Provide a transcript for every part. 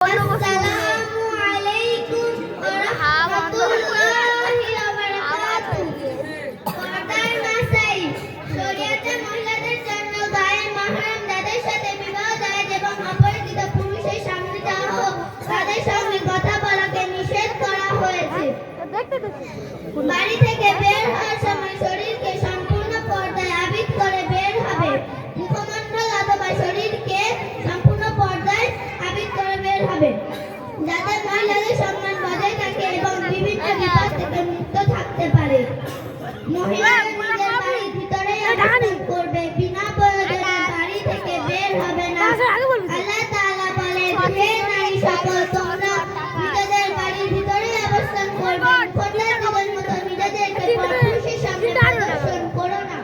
আসসালামু আলাইকুম ওয়া রাহমাতুল্লাহি ওয়া বারাকাতুহু। পর্দার মাসাইল শরীয়তে মহিলাদের জন্য গায়ের মাহরাম যাদের সাথে বিবাহ জায়েজ এবং অপরিচিত পুরুষের সামনে যাওয়া হোক তাদের সঙ্গে কথা বলাকে নিষেধ করা হয়েছে। বাড়ি থেকে বের হওয়ার সময় শরীরকে সম্পূর্ণ পর্দায় আবৃত করে বের হবে। মুখমণ্ডল অথবা শরীরকে সম্পূর্ণ পর্দায় আবৃত করে বের হবে, যাতে মহিলাদের সম্মান বজায় থাকে এবং বিভিন্ন বিপদ থেকে মুক্ত থাকতে পারে। মহিলারা নিজের বাড়ির ভিতরেই অবস্থান করবে, বিনা প্রয়োজনে বাড়ি থেকে বের হবে না। আল্লাহ তাআলা বলেন, হে নারী সকল, তোমরা নিজেদের বাড়ির ভিতরেই অবস্থান করবে, খোদার জীবন মতো নিজেদেরকে পুরুষের সামনে প্রদর্শন করো না।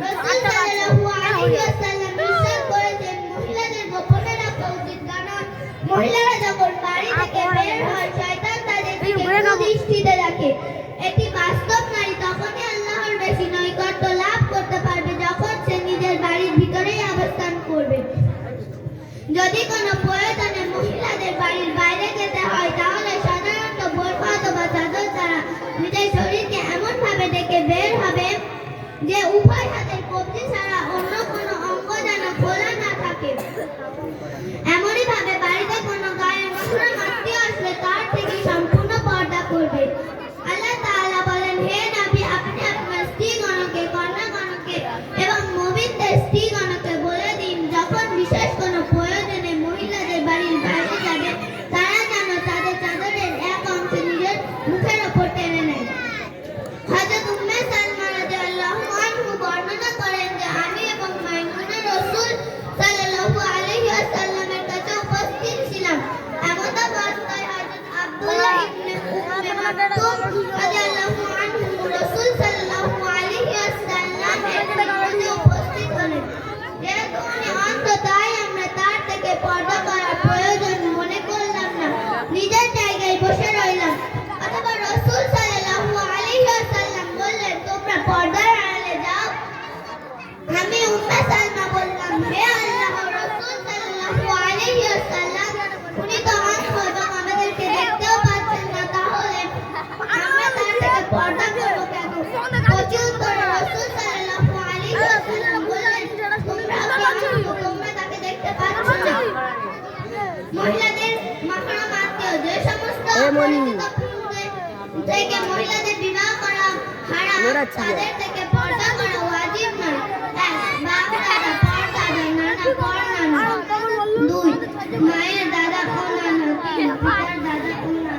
রাসূল সাল্লাল্লাহু আলাইহি ওয়াসাল্লাম ইরশাদ করেছেন, মহিলাদের গোপনে রাখা উচিত, কারণ মহিলারা যখন বাড়ি থেকে বের হয় শয়তান তাদের দিকে দৃষ্টিতে রাখে। এটি বাস্তব নারী তখনই আল্লাহর বেশি নৈকট্য লাভ করতে পারবে যখন সে নিজের বাড়ির ভিতরেই অবস্থান করবে। যদি কোনো প্রয়োজনে মহিলাদের বাড়ির বাইরে যেতে হয় তাহলে সাধারণত বোরকা অথবা চাদর দ্বারা নিজের শরীরকে এমনভাবে ঢেকে বের হবে যে উভয় হাতের কবজি ছাড়া অন্য কোনো অঙ্গ যেন খোলা না থাকে। এমনই ভাবে বাড়িতে কোনো গায়ের মাহরাম আত্মীয় আসলে তার থেকে সম্পূর্ণ পর্দা করবে। আল্লাহ তাআলা বলেন, হে নবী, আপনি আপনার স্ত্রীগণকে, কন্যাগণকে এবং মুমিনদের স্ত্রীগণকে বলে দিন, যখন বিশেষ কোনো প্রয়োজনে মহিলাদের বাড়ির বাইরে যাবে তারা যেন তাদের চাদরের এক অংশ নিজের মুখের ওপর টেনে নেয়। হযরত উম্মে সালমা রাদিয়াল্লাহু আনহা বর্ণনা করেন যে আমি এবং মাইমুনা রাসূল সাল্লাল্লাহু আলাইহি ওয়াসাল্লামের কাছে উপস্থিত ছিলাম। এমন অবস্থায় হযরত আব্দুল্লাহ ইবনে উম্মে মাকতুম রাদিয়াল্লাহু আনহু রাসূল সাল্লাল্লাহু আলাইহি ওয়াসাল্লামের কাছে উপস্থিত হলেন। যেহেতু উনি অন্ধ, তাই আমরা তার থেকে পর্দা করার প্রয়োজন মনে করলাম না, নিজের জায়গায় বসে রইলাম। অথবা রাসূল সাল্লাল্লাহু আলাইহি ওয়াসাল্লাম বললেন, তোমরা পর্দার আড়ালে যাও। আমি উম্মে সালমা বললাম, হে আল্লাহর রাসূল সাল্লাল্লাহু আলাইহি ওয়াসাল্লাম, উনি তো অন্ধ এবং আমাদেরকে দেখতেও পাচ্ছেন না, তাহলে আমরা তার থেকে পর্দা করব কেন? প্রত্যুত্তরে রাসূল সাল্লাল্লাহু আলাইহি ওয়াসাল্লাম বললেন, তোমরা তাকে দেখতে পাচ্ছ না। মহিলাদের মাহরাম আত্মীয় যে সমস্ত পরিচিত পুরুষদের থেকে মহিলাদের বিবাহ করা হারাম, তাদের থেকে পর্দা করা ওয়াজিব নয়। 1. বাপ দাদা পরদাদা, নানা পরনানা। 2. মায়ের দাদা ও নানা। 3. পিতার দাদা ও নানা।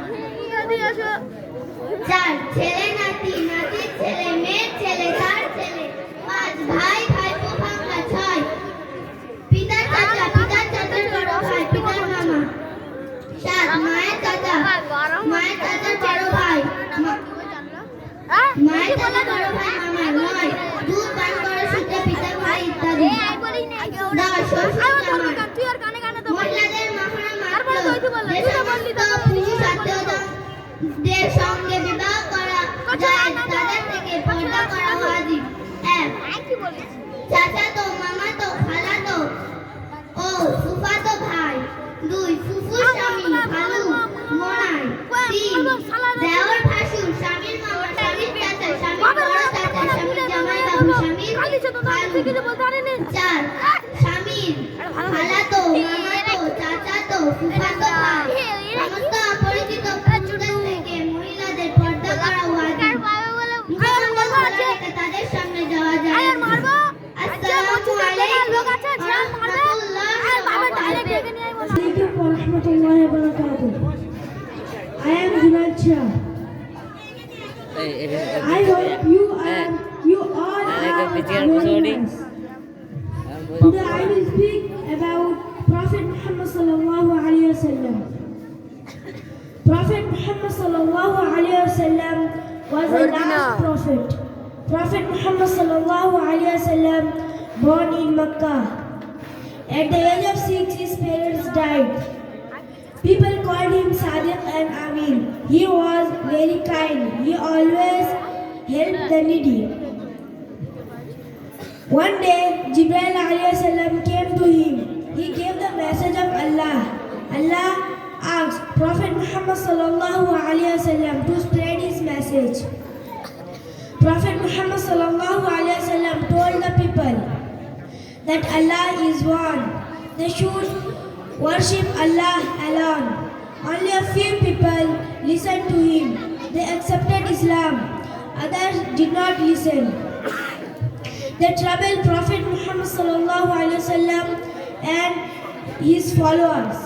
4. ছেলে নাতি, নাতির ছেলে, মেয়ের ছেলে, তার ছেলে। 5. ভাই ভাইপো ভাঙা। 6. পিতার চাচা, পিতার চাচার বড় ভাই, পিতার মামা। 7. মায়ের চাচা, মায়ের চাচার বড় ভাই, মায়ের চাচার বড় ভাই মামা। 9. দুধ পান করার সূত্রে পিতার ভাই ইত্যাদি। 10. শ্বশুর জামাই। মহিলাদের মাহরাম আত্মীয় যে সমস্ত পুরুষ আত্মীয়দের সঙ্গে বিবাহ করা যায় তাদের থেকে পর্দা করা ওয়াজিব। 1. চাচাতো, মামাতো, খালাতো ও ফুফাতো ভাই। 2. ফুফুর স্বামী, খালু, মনাই। 3. দেওর ভাসুর, স্বামীর মামা, স্বামীর চাচা, স্বামীর বড় চাচা, স্বামীর জামাই বাবু, স্বামীর খালু। 4. স্বামীর খালাতো, মামাতো, চাচাতো, ফুফাতো ভাই। সমস্ত অপরিচিত পুরুষদের থেকে মহিলাদের পর্দা করা ওয়াজিব। মুখমণ্ডল খোলা রেখে তাদের সামনে যাওয়া যায় না। আসসালামু আলাইকুম ওয়া রাহমাতুল্লাহি ওয়া বারাকাতুহু। I am Junaid Shah. I hope you all are very nice. Today I will speak about Prophet Muhammad sallallahu alaihi wasallam. Prophet Muhammad sallallahu alaihi wasallam was the last prophet. Prophet Muhammad sallallahu alaihi wasallam born in Makkah. At the age of 6, his parents died. People called him Sadiq and Amin. He was very kind. He always helped the needy. One day, Jibreel alayhi salam came to him. He gave the message of Allah. Prophet Muhammad sallallahu alaihi wasallam to spread his message. Prophet Muhammad sallallahu alaihi wasallam told the people that Allah is one. They should worship Allah alone. Only a few people listened to him. They accepted Islam. Others did not listen. They troubled Prophet Muhammad sallallahu alaihi wasallam and his followers.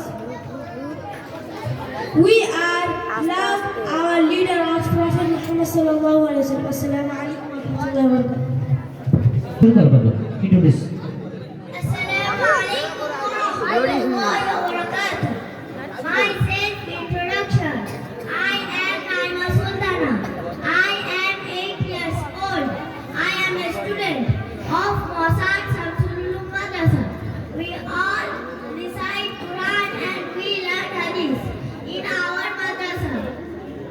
We are love our leader of Prophet Muhammad sallallahu alaihi wasallam. Assalamu alaikum wa rahmatullahi wa barakatuh. Assalamu alaikum wa rahmatullahi wa barakatuh. My self-introduction. I am Naima Sultana. I am 8 years old. I am a student of Mosad Samsul Ulum Madrasa. We all recite Quran and we learn Hadith in our madrasa.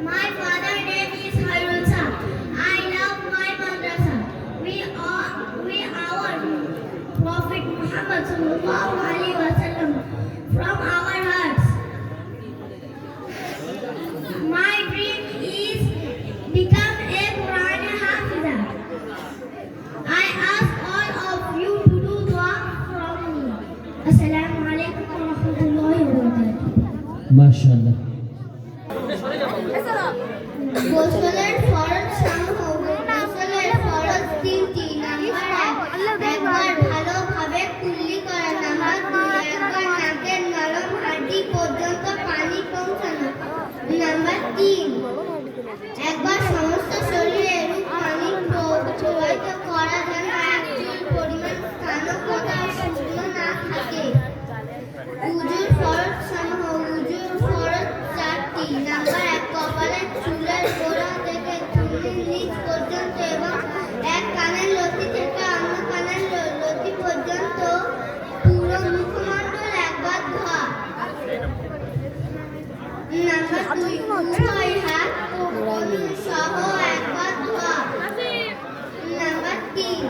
My father name is Hairul Shah. I love my madrasa. We our Prophet Muhammad sallallahu alaihi wasallam from our hearts. My dream is become a Quran Hafiza. I ask all of you to do dua from me. Assalamu alaikum wa rahmatullahi wa barakatuh. MashaAllah. গোসলের ফরজ সমূহ গোসলের ফরজ তিনটি। Number 1, একবার ভালোভাবে কুল্লি করা। নাম্বার 2, একবার নাকের নরম হাড্ডি পর্যন্ত পানি পৌঁছানো। নাম্বার 3, একবার সমস্ত শরীরে এরূপ পানি প্রবাহিত করা যেন এক চুল পরিমাণ স্থানও কোথাও শুকনো না থাকে। উজুর ফরজ সমূহ উজুর ফরজ 4টি। নাম্বার 1, কপালের চুলের গোড়া থেকে চুলের নিচ পর্যন্ত এবং এক কানের লতি থেকে অন্য কানের লতি পর্যন্ত পুরো মুখমণ্ডল একবার ধোয়া। নাম্বার 2, উভয় হাত ও কনুই সহ একবার ধোয়া। নাম্বার 3,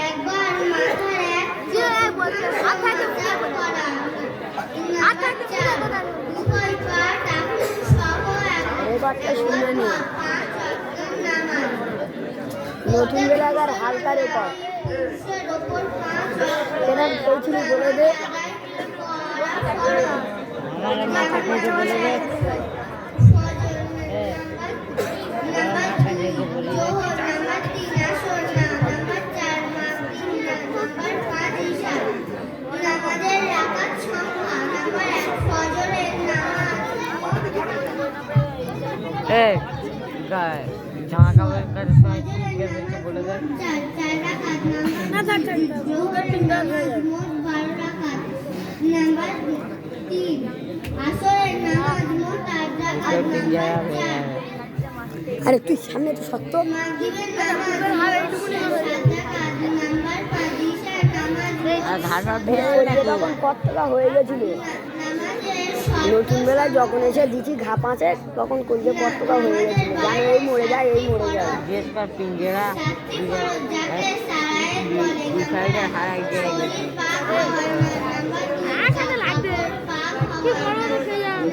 একবার মাথার এক মাথা করা। নাম্বার 4, উভয় পা টাকুন সহ একবার ধোয়া। 5 ওয়াক্ত নামাজ। নতুন এলাকার হালকা রেকর্ড পুরুষের ওপর 5 এরা কইছিলি বলে দে আমার মাথা কেটে বলে দে। নাম্বার 2, জোহর। নাম্বার 3, আসর। নাম্বার 4, মাগরিব। নাম্বার 5, ইশা। নামাজের রাকাত সংখ্যা। নাম্বার 1, ফজরের নামাজ। এই গায় জামা কাপড় কাছে বলে দে 4 রাকাত। জোহরের নামাজ মোট 12 রাকাত। নাম্বার 3, আসরের নামাজ মোট 8 রাকাত। নাম্বার 4, আরে তুই সামনে তো সত্য মাগরিবের নামাজ মোট 7 রাকাত। নাম্বার 5, ইশার নামাজ তখন কতটা হয়ে গেছিল নামাজের নতুন বেলায় যখন এসে দিচ্ছি ঘা পাঁচে তখন কলজে কতটা হয়ে গেছিল জানে এই মরে যায় এই মরে যায় জিএসপার পিঞ্জেরা সাতটি ফরজ যাকে সারায়েত বলে। দুই সাইডে হারাই দিয়ে গেছে। পাক হওয়া। নাম্বার 2, কাপড় পাক হওয়া।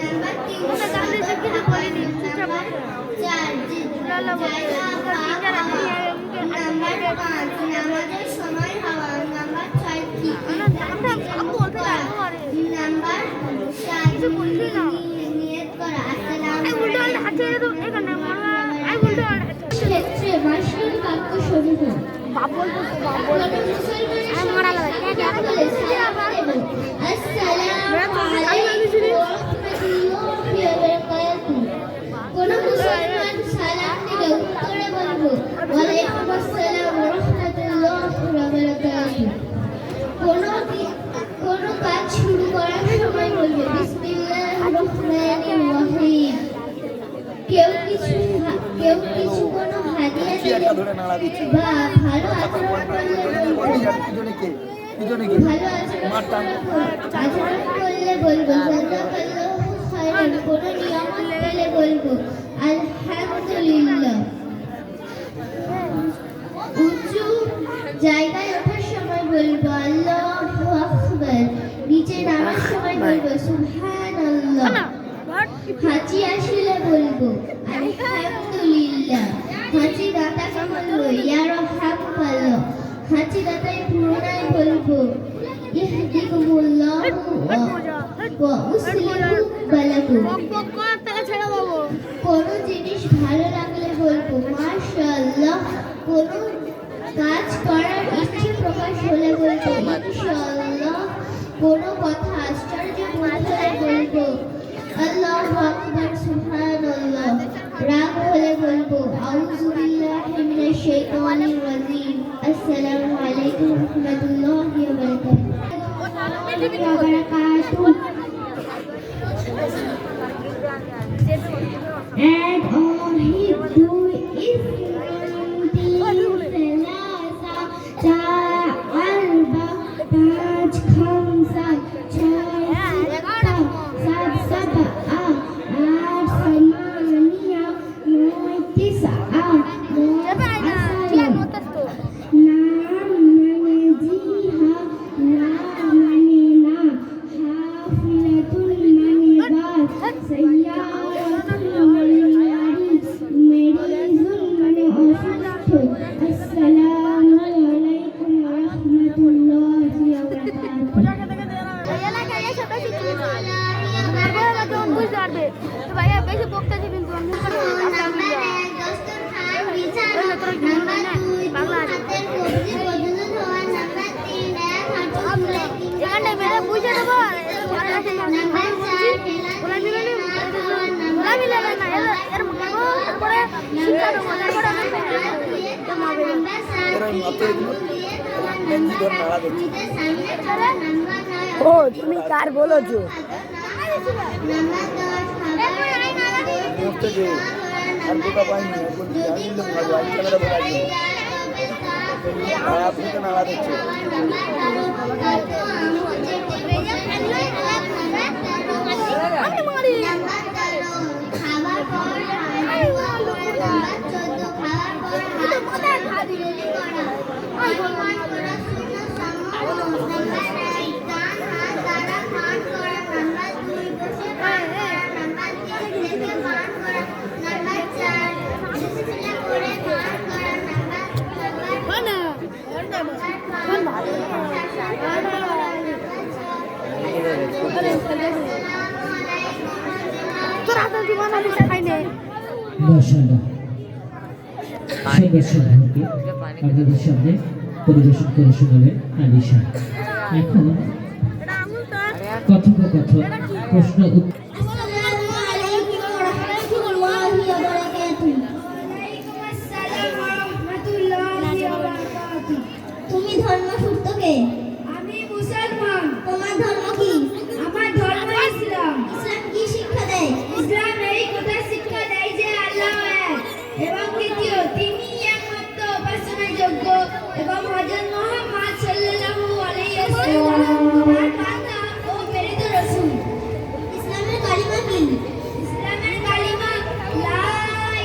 নাম্বার 3, জায়গা পাক হওয়া। নাম্বার 5, নামাজের সময় হওয়া। নাম্বার 6, নাম্বার 7, নিয়ত করা। ক্ষেত্রে ভাষণ বাক্য সমূহ। কোনো মুসলমানের আসসালামু আলাইকুম ওয়া রাহমাতুল্লাহি ওয়া বারাকাতুহু। কোনো মুসলমান সালাম দিলে উত্তরে বলবো ওয়ালাইকুম আসসালাম ওয়া রাহমাতুল্লাহি ওয়া বারাকাতুহু। কোনো কাজ শুরু করার সময় বলবো বিসমিল্লাহির রহমানির রহিম। কেউ কিছু কোনো হাদিয়া দিলে বা ভালো আচরণ করলে বলবো জাযাকাল্লাহু খায়রান। কোনো নিয়ামত পেলে বলবো আলহামদুলিল্লাহ। উঁচু জায়গায় ওঠার সময় বলবো আল্লাহু আকবার। নিচে নামার সময় বলবো সুবহানাল্লাহ। বলবো আলহামদুলিল্লাহ। হাঁচি দাঁতাকে বলবো ইয়া রাহমাতুল্লাহ। হাঁচি দাঁতায় পুনরায় বলবো ইহদিকুমুল্লাহু ওয়া ইউসলিহু বালাকুম। কোনো জিনিস ভালো লাগলে বলবো মাশাআল্লাহ। কোনো কাজ করার ইচ্ছে প্রকাশ হলে বলবো ইনশাআল্লাহ। কোনো কথা আশ্চর্য মনে হলে বলবো আল্লাহু আকবার সুবহানাল্লাহ। রাগ হলে বলবো আউযু বিল্লাহি মিনাশ শাইতানির রাজিম। আসসালামু আলাইকুম ওয়া রাহমাতুল্লাহি ওয়া বারাকাতুহু। And on his do is arba taj khamsa chai sab sab'a aat samaniya noy tis'a noy asara naam mane jiha la mane na hafilatun mane baat sayyaratun mane maris merizun mane asuthu. Assalamu alaikum wa rahmatullahi wa ও তুমি কার বলেছো? আপনি তো নাড়া দিচ্ছেন। মাশাআল্লাহ। সংবাদ সম্পর্কে আপনাদের সামনে পরিবেশন করে শোনাবেন আলিশা। এখন কথোপকথন প্রশ্ন উত্তর। আসসালামু আলাইকুম ওয়া রাহমাতুল্লাহি ওয়া বারাকাতুহু। ওয়ালাইকুম আসসালাম ওয়া রাহমাতুল্লাহি ওয়া বারাকাতুহু। তুমি ধর্মসূত্র কে? আমি মুসলমান। তোমার ধর্ম কি? আমার ধর্ম ইসলাম। ইসলাম কি শিক্ষা দেয়? ইসলাম এই কথা শিক্ষা দেয় যে আল্লাহ এক এবং দ্বিতীয় তিনি একমাত্র উপাসনার যোগ্য এবং হযরত মুহাম্মদ সাল্লাল্লাহু আলাইহি ওয়াসাল্লাম তার বান্দা ও প্রেরিত রাসূল। ইসলামের কালিমা কি? ইসলামের কালিমা লা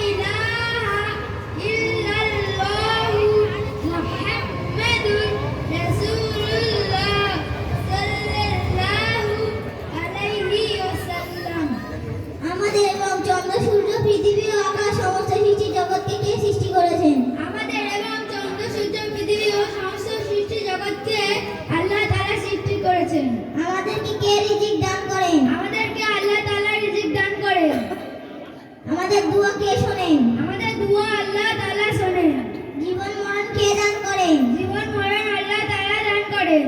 ইলাহা ইল্লাল্লাহু মুহাম্মাদুর রাসূলুল্লাহ সাল্লাল্লাহু আলাইহি ওয়াসাল্লাম। আমাদের এবং চন্দ্র সূর্য পৃথিবী ও আকাশ সমস্ত সৃষ্টি জগৎকে কে সৃষ্টি করেছেন? আমাদের এবং চন্দ্র সূর্য পৃথিবী ও সমস্ত সৃষ্টি জগৎকে আল্লাহ তাআলা সৃষ্টি করেছেন। আমাদেরকে কে রিজিক দান করেন? আমাদেরকে আল্লাহ তাআলা রিজিক দান করেন। আমাদের দোয়া কে শোনেন? আমাদের দোয়া আল্লাহ তাআলা শোনেন। জীবন মরণ কে দান করেন? জীবন মরণ আল্লাহ তাআলা দান করেন।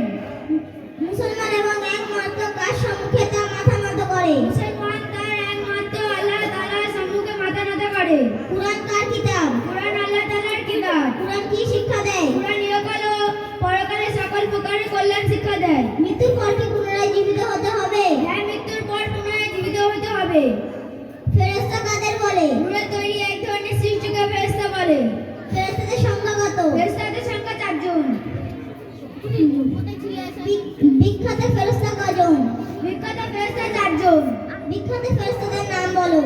মুসলমান এবং একমাত্র কার সম্মুখে তার মাথা নত করে? মুসলমান তার একমাত্র আল্লাহ তাআলার সম্মুখে মাথা নত করে। কুরআন কার কিতাব? কুরআন আল্লাহ তাআলার কিতাব। কুরআন কি শিক্ষা দেয়? কুরআন ইহকাল ও পরকালে সকল প্রকারের কল্যাণ শিক্ষা দেয়। মৃত্যুর পর কি পুনরায় জীবিত হতে হবে? হ্যাঁ, মৃত্যুর পর পুনরায় জীবিত হতে হবে। ফেরেশতা কাদের বলে? নূরের তৈরি এক ধরনের সৃষ্টিকে ফেরেশতা বলে। ফেরেশতাদের সংখ্যা কত? ফেরেশতাদের সংখ্যা 4 জন। বিখ্যাত ফেরেশতা কজন? বিখ্যাত ফেরেশতা 4 জন। বিখ্যাত ফেরেশতাদের নাম বলো।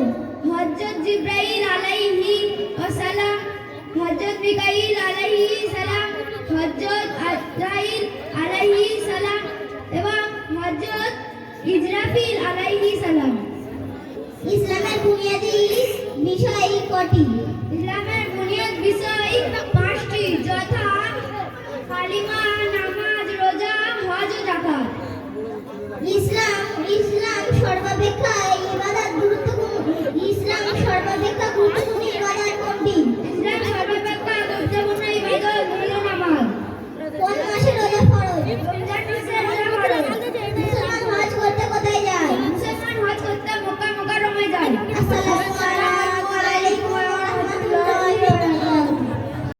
হযরত জিবরাইল আলাইহি ওয়াসালাম, হযরত মিকাইল আলাইহি সালাম, হযরত আজরাইল আলাইহি সালাম এবং হযরত ইসরাফিল আলাইহি সালাম। ইসলামের বুনিয়াদি বিষয় কটি? ইসলামের বুনিয়াদ বিষয় 5টি, যথা কালিমা, নামাজ, রোজা, হজ ও যাকাত। ইসলাম সর্বাপেক্ষা গুরুত্বপূর্ণ